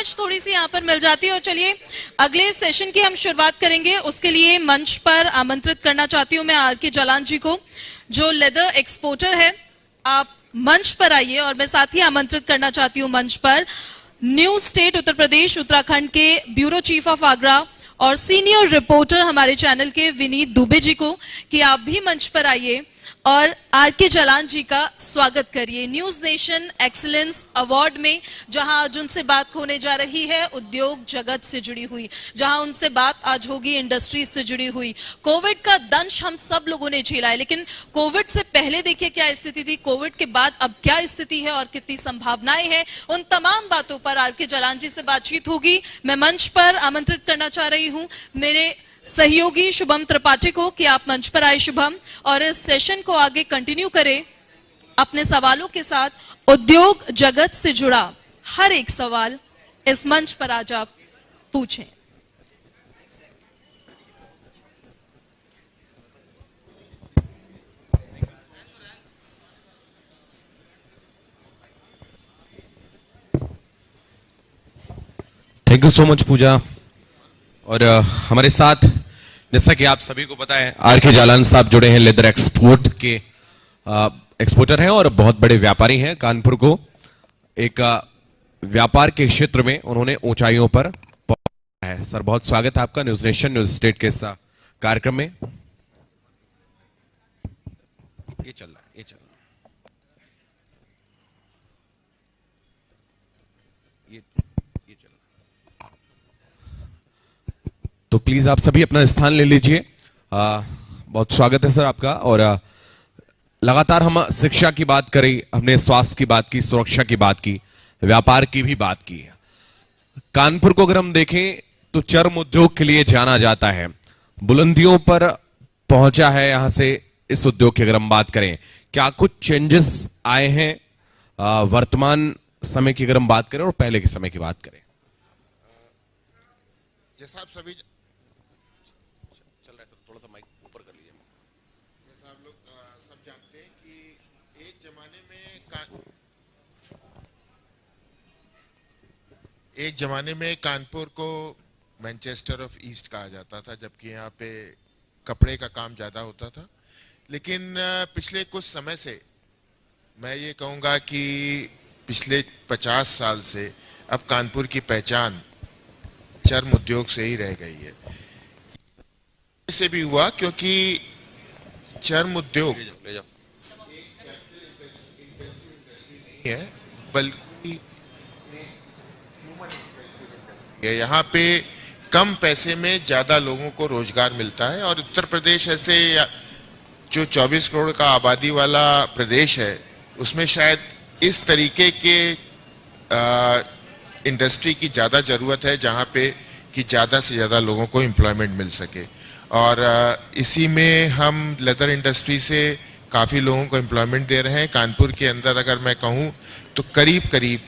Image थोड़ी सी यहाँ पर मिल जाती है। और चलिए अगले सेशन की हम शुरुआत करेंगे। उसके लिए मंच पर आमंत्रित करना चाहती हूँ मैं आर के जालान जी को, जो लेदर एक्सपोर्टर है। आप मंच पर आइए। और मैं साथ ही आमंत्रित करना चाहती हूँ मंच पर न्यू स्टेट उत्तर प्रदेश उत्तराखंड के ब्यूरो चीफ ऑफ आगरा और सीनियर रिपोर्टर हमारे चैनल के विनीत दुबे जी को, कि आप भी मंच पर आइए और आर के जालान जी का स्वागत करिए न्यूज नेशन एक्सीलेंस अवार्ड में, जहां आज उनसे बात होने जा रही है उद्योग जगत से जुड़ी हुई, जहां उनसे बात आज होगी इंडस्ट्री से जुड़ी हुई। कोविड का दंश हम सब लोगों ने झेला है, लेकिन कोविड से पहले देखिए क्या स्थिति थी, कोविड के बाद अब क्या स्थिति है और कितनी संभावनाएं हैं। उन तमाम बातों पर आर के जालान जी से बातचीत होगी। मैं मंच पर आमंत्रित करना चाह रही हूं मेरे सहयोगी शुभम त्रिपाठी को, कि आप मंच पर आए शुभम, और इस सेशन को आगे कंटिन्यू करें अपने सवालों के साथ। उद्योग जगत से जुड़ा हर एक सवाल इस मंच पर आज आप पूछें। थैंक यू सो मच पूजा। और हमारे साथ जैसा कि आप सभी को पता है आर के जालान साहब जुड़े हैं, लेदर एक्सपोर्ट के एक्सपोर्टर हैं और बहुत बड़े व्यापारी हैं। कानपुर को एक व्यापार के क्षेत्र में उन्होंने ऊंचाइयों पर पहुंचाया है। सर बहुत स्वागत है आपका न्यूज नेशन न्यूज स्टेट के इस कार्यक्रम में। ये चल रहा है, ये चल रहा है, ये चल रहा है। तो प्लीज आप सभी अपना स्थान ले लीजिए। बहुत स्वागत है सर आपका। और लगातार हम शिक्षा की बात करी, हमने स्वास्थ्य की बात की, सुरक्षा की बात की, व्यापार की भी बात की। कानपुर को अगर हम देखें तो चर्म उद्योग के लिए जाना जाता है, बुलंदियों पर पहुंचा है। यहां से इस उद्योग की अगर हम बात करें, क्या कुछ चेंजेस आए हैं वर्तमान समय की अगर हम बात करें और पहले के समय की बात करें? जैसा आप सभी चल रहा है सर, थोड़ा सा माइक ऊपर कर लीजिए। जैसा आप लोग सब जानते हैं कि एक जमाने में कानपुर को मैनचेस्टर ऑफ ईस्ट कहा जाता था, जबकि यहाँ पे कपड़े का काम ज्यादा होता था। लेकिन पिछले कुछ समय से मैं ये कहूँगा कि पिछले 50 साल से अब कानपुर की पहचान चर्म उद्योग से ही रह गई है। ऐसे भी हुआ क्योंकि चर्म उद्योग नहीं है बल्कि यहाँ पे कम पैसे में ज्यादा लोगों को रोजगार मिलता है। और उत्तर प्रदेश ऐसे जो 24 करोड़ का आबादी वाला प्रदेश है, उसमें शायद इस तरीके के इंडस्ट्री की ज्यादा जरूरत है जहां पे कि ज्यादा से ज्यादा लोगों को एम्प्लॉयमेंट मिल सके। और इसी में हम लेदर इंडस्ट्री से काफी लोगों को एम्प्लॉयमेंट दे रहे हैं। कानपुर के अंदर अगर मैं कहूं तो करीब करीब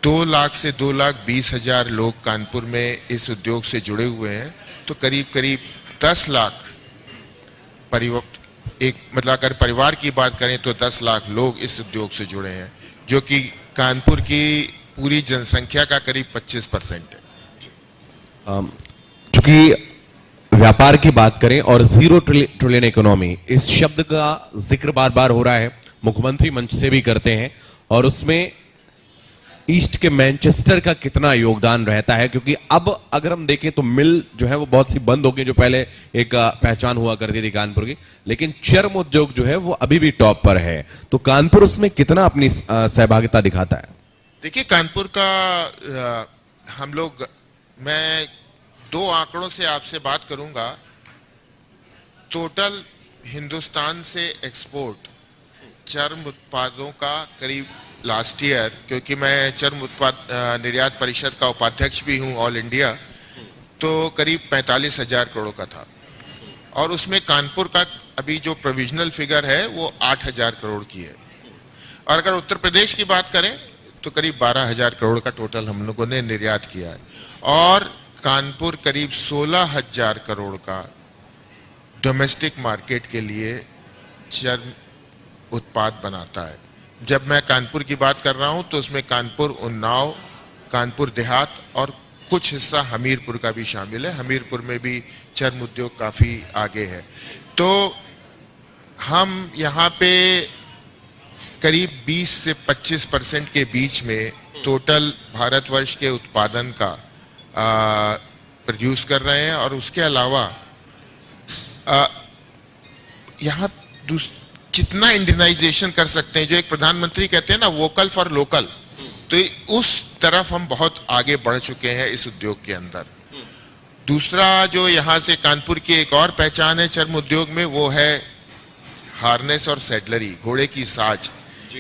2 लाख से 2,20,000 लोग कानपुर में इस उद्योग से जुड़े हुए हैं। तो करीब करीब 10 लाख मतलब अगर परिवार की बात करें तो 10 लाख लोग इस उद्योग से जुड़े हैं, जो कि कानपुर की पूरी जनसंख्या का करीब 25% है। चूंकि व्यापार की बात करें और जीरो ट्रिलियन इकोनॉमी, इस शब्द का जिक्र बार बार हो रहा है, मुख्यमंत्री मंच से भी करते हैं, और उसमें ईस्ट के मैनचेस्टर का कितना योगदान रहता है? क्योंकि अब अगर हम देखें तो मिल जो है वो बहुत सी बंद हो गई, जो पहले एक पहचान हुआ करती थी कानपुर की, लेकिन चर्म उद्योग जो है वो अभी भी टॉप पर है। तो कानपुर उसमें कितना अपनी सहभागिता दिखाता है? देखिए कानपुर का मैं 2 आंकड़ों से आपसे बात करूंगा। टोटल हिंदुस्तान से एक्सपोर्ट चर्म उत्पादों का करीब लास्ट ईयर, क्योंकि मैं चर्म उत्पाद निर्यात परिषद का उपाध्यक्ष भी हूं ऑल इंडिया, तो करीब 45,000 करोड़ का था। और उसमें कानपुर का अभी जो प्रोविजनल फिगर है वो 8,000 करोड़ की है। और अगर उत्तर प्रदेश की बात करें तो करीब 12,000 करोड़ का टोटल हम लोगों ने निर्यात किया है। और कानपुर करीब 16,000 करोड़ का डोमेस्टिक मार्केट के लिए चर्म उत्पाद बनाता है। जब मैं कानपुर की बात कर रहा हूं तो उसमें कानपुर, उन्नाव, कानपुर देहात और कुछ हिस्सा हमीरपुर का भी शामिल है। हमीरपुर में भी चर्म उद्योग काफ़ी आगे है। तो हम यहाँ पे करीब 20 से 25% के बीच में टोटल भारतवर्ष के उत्पादन का प्रोड्यूस कर रहे हैं। और उसके अलावा यहाँ जितना इंडियनाइजेशन कर सकते हैं, जो एक प्रधानमंत्री कहते हैं ना, वोकल फॉर लोकल, तो उस तरफ हम बहुत आगे बढ़ चुके हैं इस उद्योग के अंदर। दूसरा जो यहाँ से कानपुर की एक और पहचान है चर्म उद्योग में, वो है हार्नेस और सैडलरी, घोड़े की साज।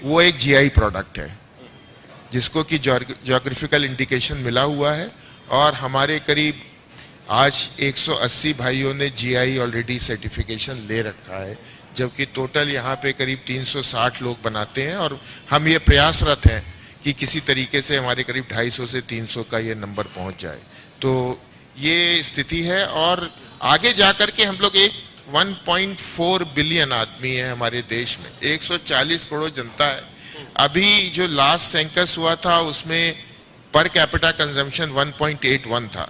वो एक जीआई प्रोडक्ट है जिसको कि ज्योग्राफिकल इंडिकेशन मिला हुआ है। और हमारे करीब आज 180 भाइयों ने जीआई ऑलरेडी सर्टिफिकेशन ले रखा है, जबकि टोटल यहाँ पे करीब 360 लोग बनाते हैं। और हम ये प्रयासरत हैं कि किसी तरीके से हमारे करीब 250 से 300 का ये नंबर पहुँच जाए। तो ये स्थिति है। और आगे जाकर के हम लोग 1.4 बिलियन आदमी है हमारे देश में, 140 करोड़ जनता है। अभी जो लास्ट सेंसस हुआ था उसमें पर कैपिटा कंजम्पशन 1.81 था,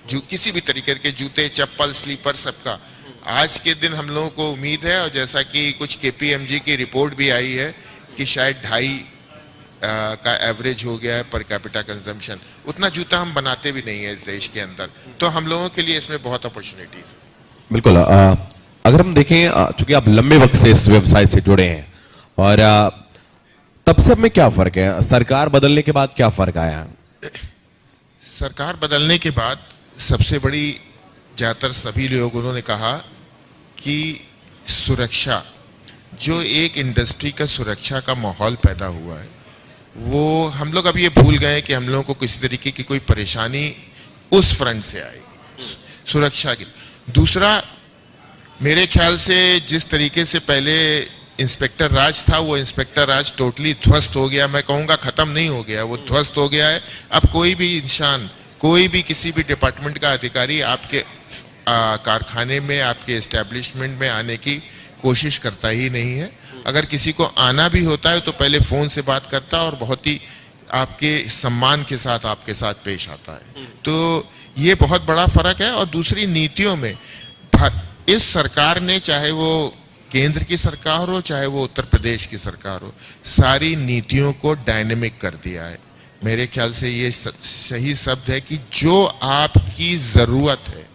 जो किसी भी तरीके के जूते, चप्पल, स्लीपर सबका। आज के दिन हम लोगों को उम्मीद है, और जैसा कि कुछ KPMG की रिपोर्ट भी आई है, कि शायद 2.5 का एवरेज हो गया है पर कैपिटा कंजम्पशन। उतना जूता हम बनाते भी नहीं है इस देश के अंदर। तो हम लोगों के लिए इसमें बहुत अपॉर्चुनिटीज है। बिल्कुल। अगर हम देखें, चूंकि आप लंबे वक्त से इस व्यवसाय से जुड़े हैं, और तब से अब में क्या फर्क है? सरकार बदलने के बाद क्या फर्क आया? सरकार बदलने के बाद सबसे बड़ी, ज्यादातर सभी लोगों ने कहा कि सुरक्षा, जो एक इंडस्ट्री का सुरक्षा का माहौल पैदा हुआ है, वो हम लोग अब ये भूल गए कि हम लोगों को किसी तरीके की कोई परेशानी उस फ्रंट से आएगी, सुरक्षा की। दूसरा, मेरे ख्याल से जिस तरीके से पहले इंस्पेक्टर राज था, वो इंस्पेक्टर राज टोटली ध्वस्त हो गया। मैं कहूँगा खत्म नहीं हो गया, वो ध्वस्त हो गया है। अब कोई भी इंसान, कोई भी किसी भी डिपार्टमेंट का अधिकारी आपके कारखाने में, आपके एस्टेब्लिशमेंट में आने की कोशिश करता ही नहीं है। अगर किसी को आना भी होता है तो पहले फ़ोन से बात करता है और बहुत ही आपके सम्मान के साथ आपके साथ पेश आता है। तो ये बहुत बड़ा फर्क है। और दूसरी, नीतियों में इस सरकार ने, चाहे वो केंद्र की सरकार हो चाहे वो उत्तर प्रदेश की सरकार हो, सारी नीतियों को डायनेमिक कर दिया है। मेरे ख्याल से ये सही शब्द है कि जो आपकी ज़रूरत है,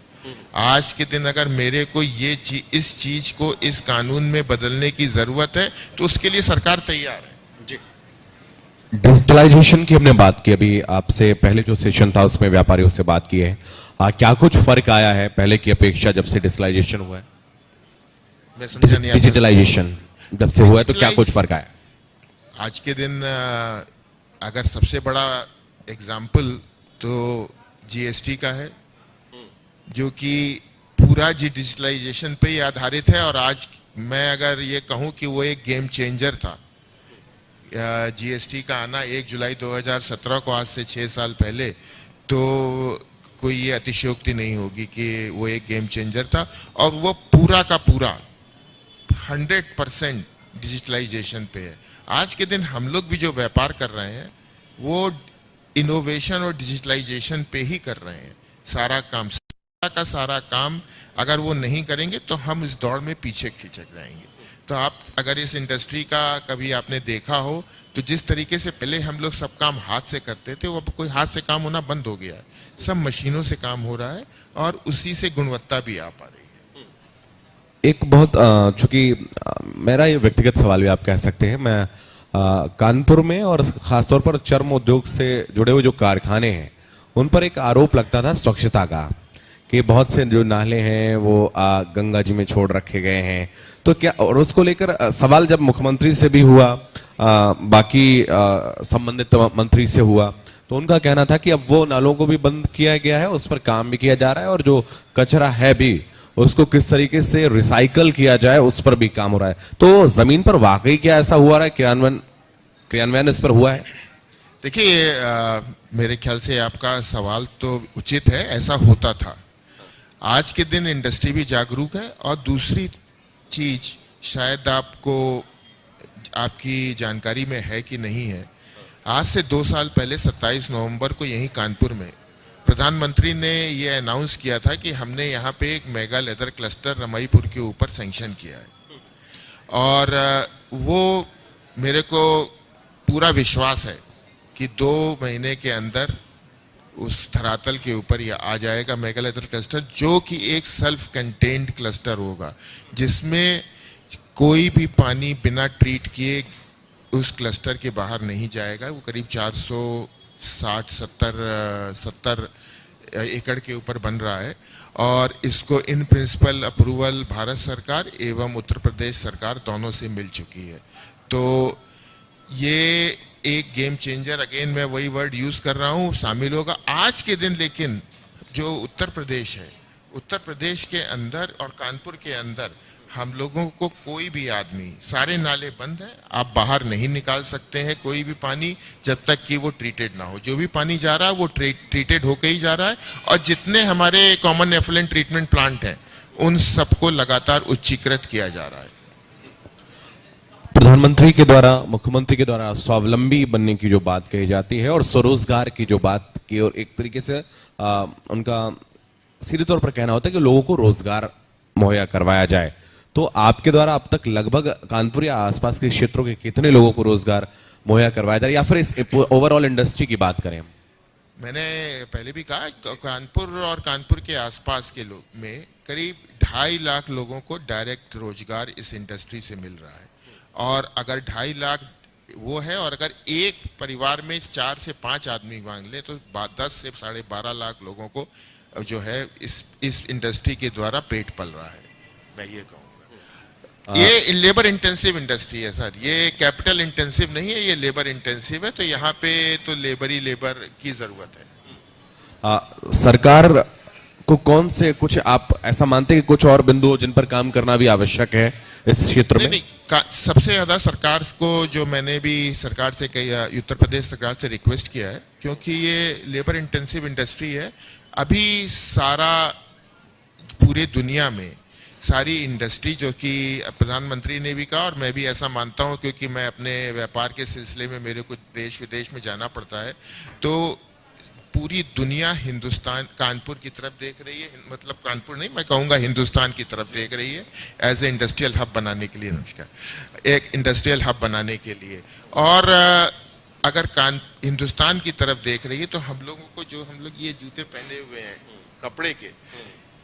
आज के दिन अगर मेरे को इस चीज को इस कानून में बदलने की जरूरत है तो उसके लिए सरकार तैयार है। जी। डिजिटलाइजेशन की हमने बात की, अभी आपसे पहले जो सेशन था उसमें व्यापारियों से बात की है। क्या कुछ फर्क आया है पहले की अपेक्षा जब से डिजिटलाइजेशन हुआ है? मैं समझा नहीं। डिजिटलाइजेशन जब से हुआ है तो क्या कुछ फर्क आया? आज के दिन अगर सबसे बड़ा एग्जाम्पल तो GST का है, जो कि पूरा डिजिटलाइजेशन पे ही आधारित है। और आज मैं अगर ये कहूँ कि वो एक गेम चेंजर था, GST का आना 1 जुलाई 2017 को, आज से 6 साल पहले, तो कोई ये अतिशयोक्ति नहीं होगी कि वो एक गेम चेंजर था। और वो पूरा का पूरा 100% डिजिटलाइजेशन पे है। आज के दिन हम लोग भी जो व्यापार कर रहे हैं वो इनोवेशन और डिजिटलाइजेशन पे ही कर रहे हैं। सारा काम अगर वो नहीं करेंगे तो हम इस दौड़ में पीछे खिंचक जाएंगे। तो आप अगर इस इंडस्ट्री का कभी आपने देखा हो तो जिस तरीके से पहले हम लोग सब काम हाथ से करते थे, वो अब कोई हाथ से काम होना बंद हो गया है। सब मशीनों से काम हो रहा है और उसी से गुणवत्ता भी आ पा रही है। एक बहुत चूंकि मेरा ये व्यक्तिगत सवाल भी आप कह सकते हैं, मैं कानपुर में और खासतौर पर चर्म उद्योग से जुड़े हुए जो कारखाने हैं उन पर एक आरोप लगता था स्वच्छता का, कि बहुत से जो नाले हैं वो गंगा जी में छोड़ रखे गए हैं। तो क्या, और उसको लेकर सवाल जब मुख्यमंत्री से भी हुआ, बाकी संबंधित मंत्री से हुआ, तो उनका कहना था कि अब वो नालों को भी बंद किया गया है, उस पर काम भी किया जा रहा है, और जो कचरा है भी उसको किस तरीके से रिसाइकल किया जाए उस पर भी काम हो रहा है। तो जमीन पर वाकई क्या ऐसा हुआ रहा है, क्रियान्वयन इस पर हुआ है? देखिए, मेरे ख्याल से आपका सवाल तो उचित है, ऐसा होता था। आज के दिन इंडस्ट्री भी जागरूक है। और दूसरी चीज शायद आपको, आपकी जानकारी में है कि नहीं है, आज से 2 साल पहले 27 नवंबर को यहीं कानपुर में प्रधानमंत्री ने ये अनाउंस किया था कि हमने यहाँ पे एक मेगा लेदर क्लस्टर रमाईपुर के ऊपर सैंक्शन किया है, और वो मेरे को पूरा विश्वास है कि 2 महीने के अंदर उस धरातल के ऊपर ये आ जाएगा मेगा लेदर क्लस्टर, जो कि एक सेल्फ कंटेन्ड क्लस्टर होगा, जिसमें कोई भी पानी बिना ट्रीट किए उस क्लस्टर के बाहर नहीं जाएगा। वो करीब 460-70 एकड़ के ऊपर बन रहा है, और इसको इन प्रिंसिपल अप्रूवल भारत सरकार एवं उत्तर प्रदेश सरकार दोनों से मिल चुकी है। तो ये एक गेम चेंजर, अगेन मैं वही वर्ड यूज कर रहा हूँ, शामिल होगा आज के दिन। लेकिन जो उत्तर प्रदेश है, उत्तर प्रदेश के अंदर और कानपुर के अंदर हम लोगों को कोई भी आदमी, सारे नाले बंद हैं, आप बाहर नहीं निकाल सकते हैं कोई भी पानी जब तक कि वो ट्रीटेड ना हो। जो भी पानी जा रहा है वो ट्रीटेड होकर ही जा रहा है, और जितने हमारे कॉमन एफ्लुएंट ट्रीटमेंट प्लांट हैं उन सबको लगातार उच्चीकृत किया जा रहा है। प्रधानमंत्री के द्वारा, मुख्यमंत्री के द्वारा स्वावलंबी बनने की जो बात कही जाती है और स्वरोजगार की जो बात की, और एक तरीके से उनका सीधे तौर पर कहना होता है कि लोगों को रोजगार मुहैया करवाया जाए, तो आपके द्वारा अब तक लगभग कानपुर या आसपास के क्षेत्रों के कितने लोगों को रोजगार मुहैया करवाया जाए, या फिर इस ओवरऑल इंडस्ट्री की बात करें? मैंने पहले भी कहा, कानपुर और कानपुर के आसपास के लोग में करीब 2.5 लाख लोगों को डायरेक्ट रोजगार इस इंडस्ट्री से मिल रहा है। और अगर 2.5 लाख वो है, और अगर एक परिवार में 4 से 5 आदमी मांग ले, तो 10 से 12.5 लाख लोगों को जो है इस इंडस्ट्री के द्वारा पेट पल रहा है। मैं ये कहूँगा, ये लेबर इंटेंसिव इंडस्ट्री है सर, ये कैपिटल इंटेंसिव नहीं है, ये लेबर इंटेंसिव है। तो यहाँ पे तो लेबर ही लेबर की जरूरत है। सरकार को कौन से कुछ आप ऐसा मानते हैं कि कुछ और बिंदु जिन पर काम करना भी आवश्यक है इस क्षेत्र में? सबसे ज्यादा सरकार को, जो मैंने भी सरकार से कही, उत्तर प्रदेश सरकार से रिक्वेस्ट किया है, क्योंकि ये लेबर इंटेंसिव इंडस्ट्री है। अभी सारा पूरे दुनिया में सारी इंडस्ट्री, जो कि प्रधानमंत्री ने भी कहा और मैं भी ऐसा मानता हूं, क्योंकि मैं अपने व्यापार के सिलसिले में मेरे को देश विदेश में जाना पड़ता है, तो पूरी दुनिया हिंदुस्तान, कानपुर की तरफ देख रही है। मतलब कानपुर नहीं, मैं कहूँगा हिंदुस्तान की तरफ देख रही है एज ए इंडस्ट्रियल हब बनाने के लिए। नमस्कार, एक इंडस्ट्रियल हब बनाने के लिए। और अगर हिंदुस्तान की तरफ देख रही है, तो हम लोगों को, जो हम लोग ये जूते पहने हुए हैं कपड़े के,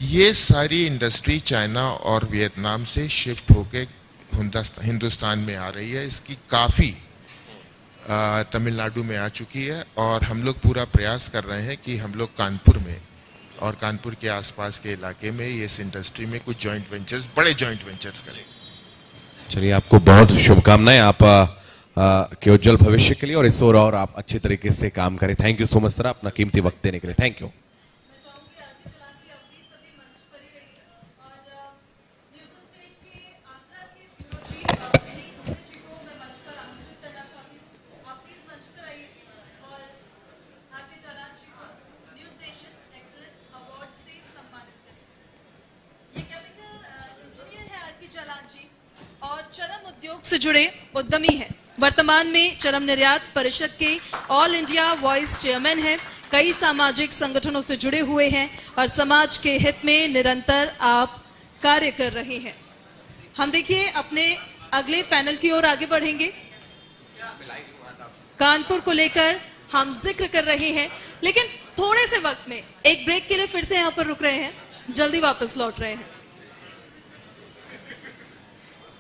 ये सारी इंडस्ट्री चाइना और वियतनाम से शिफ्ट होके हिंदुस्तान में आ रही है। इसकी काफ़ी तमिलनाडु में आ चुकी है, और हम लोग पूरा प्रयास कर रहे हैं कि हम लोग कानपुर में और कानपुर के आसपास के इलाके में इस इंडस्ट्री में कुछ जॉइंट वेंचर्स, बड़े जॉइंट वेंचर्स करें। चलिए, आपको बहुत शुभकामनाएं आप के उज्जवल भविष्य के लिए, और इस ओर और आप अच्छे तरीके से काम करें। Thank you so much sir, अपना कीमती वक्त देने के लिए। Thank you. और चरम उद्योग से जुड़े उद्यमी हैं। वर्तमान में चरम निर्यात परिषद के ऑल इंडिया वॉइस चेयरमैन हैं। कई सामाजिक संगठनों से जुड़े हुए हैं और समाज के हित में निरंतर आप कार्य कर रहे हैं। हम देखिए अपने अगले पैनल की ओर आगे बढ़ेंगे। कानपुर को लेकर हम जिक्र कर रहे हैं, लेकिन थोड़े से वक्त में एक ब्रेक के लिए फिर से यहाँ पर रुक रहे हैं, जल्दी वापस लौट रहे हैं।